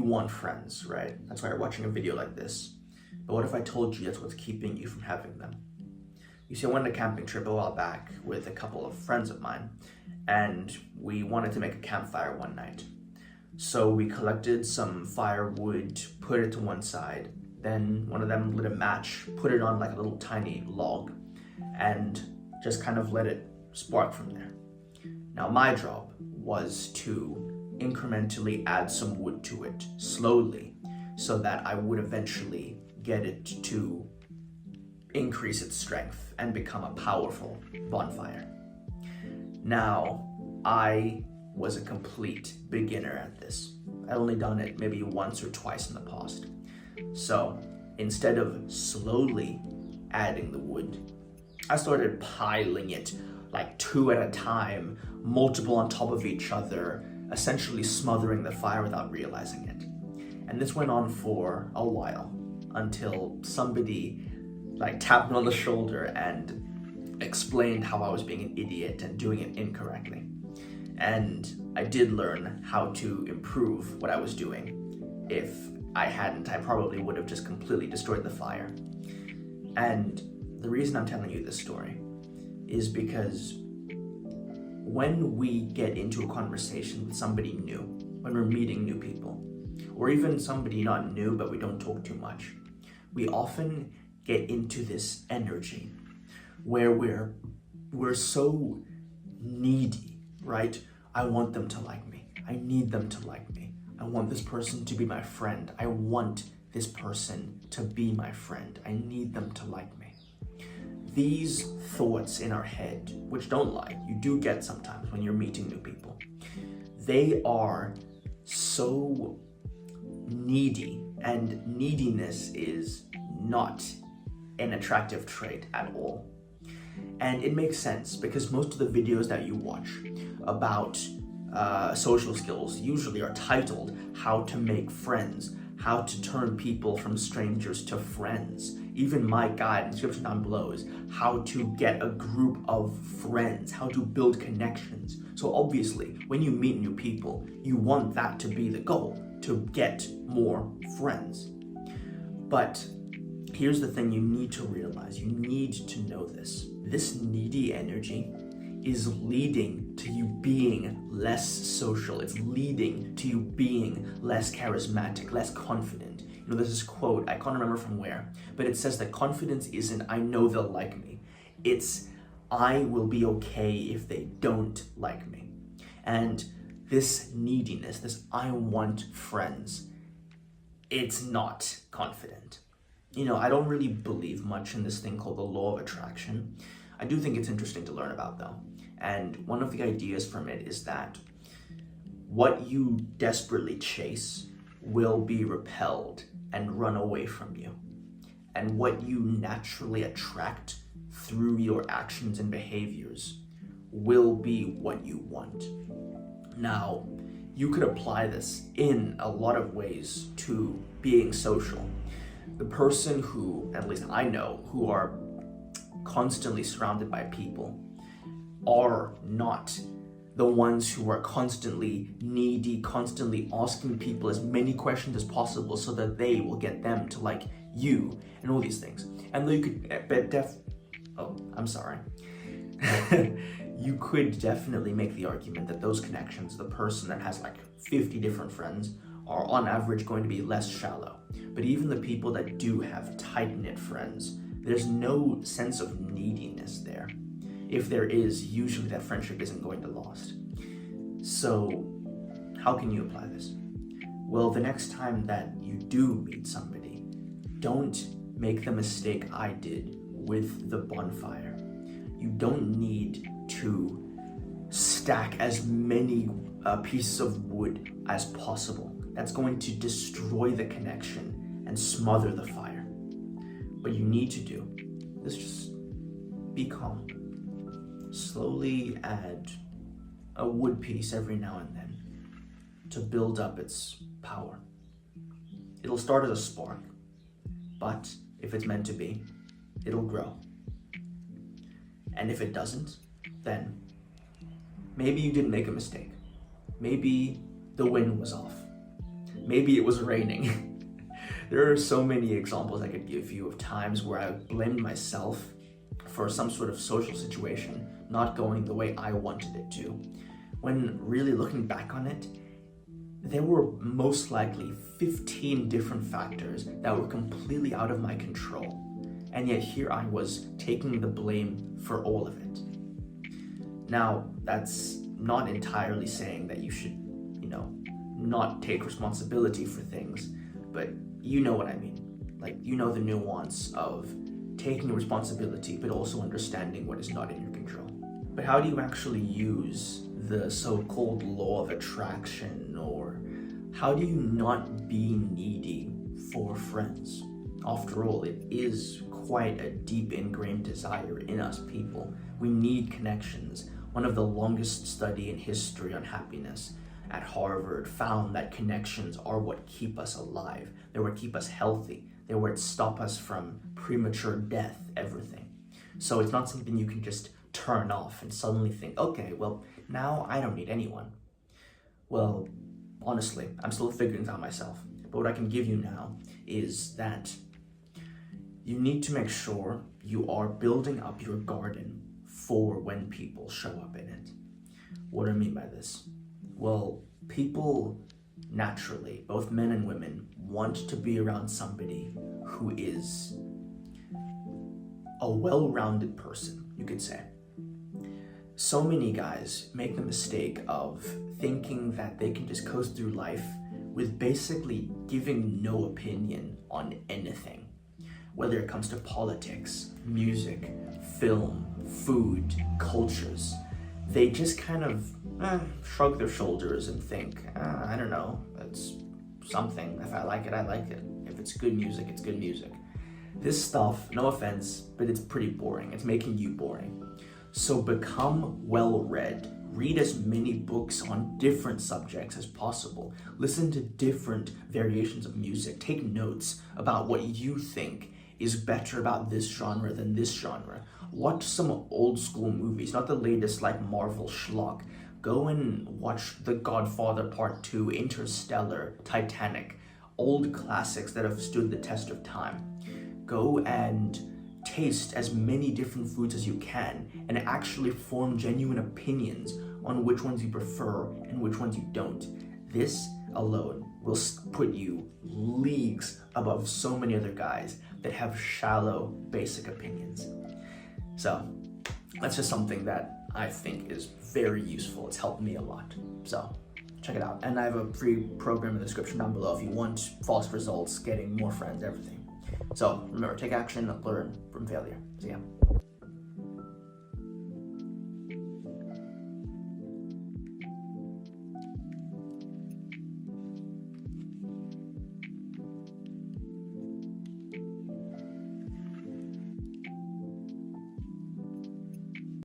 want friends, right? That's why you're watching a video like this. But what if I told you that's what's keeping you from having them? You see, I went on a camping trip a while back with a couple of friends of mine, and we wanted to make a campfire one night. So we collected some firewood, put it to one side, then one of them lit a match, put it on like a little tiny log, and just kind of let it spark from there. Now my job was to incrementally add some wood to it, slowly, so that I would eventually get it to increase its strength and become a powerful bonfire. Now, I was a complete beginner at this. I'd only done it maybe once or twice in the past. So instead of slowly adding the wood, I started piling it like 2 at a time, multiple on top of each other, essentially smothering the fire without realizing it. And this went on for a while until somebody like tapped me on the shoulder and explained how I was being an idiot and doing it incorrectly. And I did learn how to improve what I was doing. If I hadn't, I probably would have just completely destroyed the fire. And the reason I'm telling you this story is because when we get into a conversation with somebody new, when we're meeting new people, or even somebody not new but we don't talk too much, we often get into this energy where we're so needy, right? I want them to like me. I need them to like me. I want this person to be my friend. I want this person to be my friend. I need them to like me. These thoughts in our head, which don't lie, you do get sometimes when you're meeting new people, they are so needy, and neediness is not an attractive trait at all. And it makes sense because most of the videos that you watch about social skills usually are titled How to Make Friends, How to Turn People from Strangers to Friends. Even my guide in the description down below is How to Get a Group of Friends, How to Build Connections. So obviously, when you meet new people, you want that to be the goal, to get more friends. But here's the thing you need to realize, you need to know this. This needy energy is leading to you being less social. It's leading to you being less charismatic, less confident. You know, there's this quote, I can't remember from where, but it says that confidence isn't, I know they'll like me. It's, I will be okay if they don't like me. And this neediness, this I want friends, it's not confident. You know, I don't really believe much in this thing called the law of attraction. I do think it's interesting to learn about though. And one of the ideas from it is that what you desperately chase will be repelled and run away from you. And what you naturally attract through your actions and behaviors will be what you want. Now, you could apply this in a lot of ways to being social. The person who, at least I know, who are constantly surrounded by people are not the ones who are constantly needy, constantly asking people as many questions as possible so that they will get them to like you and all these things. And though you could you could definitely make the argument that those connections, the person that has like 50 different friends, are on average going to be less shallow. But even the people that do have tight-knit friends, there's no sense of neediness there. If there is, usually that friendship isn't going to last. So how can you apply this? Well, the next time that you do meet somebody, don't make the mistake I did with the bonfire. You don't need to stack as many pieces of wood as possible. That's going to destroy the connection and smother the fire. What you need to do is just be calm. Slowly add a wood piece every now and then to build up its power. It'll start as a spark, but if it's meant to be, it'll grow. And if it doesn't, then maybe you didn't make a mistake. Maybe the wind was off. Maybe it was raining. There are so many examples I could give you of times where I blamed myself for some sort of social situation not going the way I wanted it to, when really looking back on it, there were most likely 15 different factors that were completely out of my control. And yet here I was taking the blame for all of it. Now, that's not entirely saying that you should, not take responsibility for things, but you know what I mean. Like, you know the nuance of taking responsibility, but also understanding what is not in your control. But how do you actually use the so-called law of attraction, or how do you not be needy for friends? After all, it is quite a deep ingrained desire in us people. We need connections. One of the longest study in history on happiness at Harvard found that connections are what keep us alive. They're what keep us healthy. They're what stop us from premature death, everything. So it's not something you can just turn off and suddenly think, okay, well, now I don't need anyone. Well, honestly, I'm still figuring it out myself. But what I can give you now is that you need to make sure you are building up your garden for when people show up in it. What do I mean by this? Well, people naturally, both men and women, want to be around somebody who is a well-rounded person, you could say. So many guys make the mistake of thinking that they can just coast through life with basically giving no opinion on anything. Whether it comes to politics, music, film, food, cultures, they just kind of shrug their shoulders and think, I don't know, it's something. If I like it, I like it. If it's good music, it's good music. This stuff, no offense, but it's pretty boring. It's making you boring. So become well-read. Read as many books on different subjects as possible. Listen to different variations of music. Take notes about what you think is better about this genre than this genre. Watch some old school movies, not the latest like Marvel schlock. Go and watch The Godfather Part 2, Interstellar, Titanic, old classics that have stood the test of time. Go and taste as many different foods as you can and actually form genuine opinions on which ones you prefer and which ones you don't. This alone will put you leagues above so many other guys that have shallow, basic opinions. So that's just something that I think is very useful. It's helped me a lot. So check it out. And I have a free program in the description down below if you want false results, getting more friends, everything. So remember, take action, learn from failure. See ya.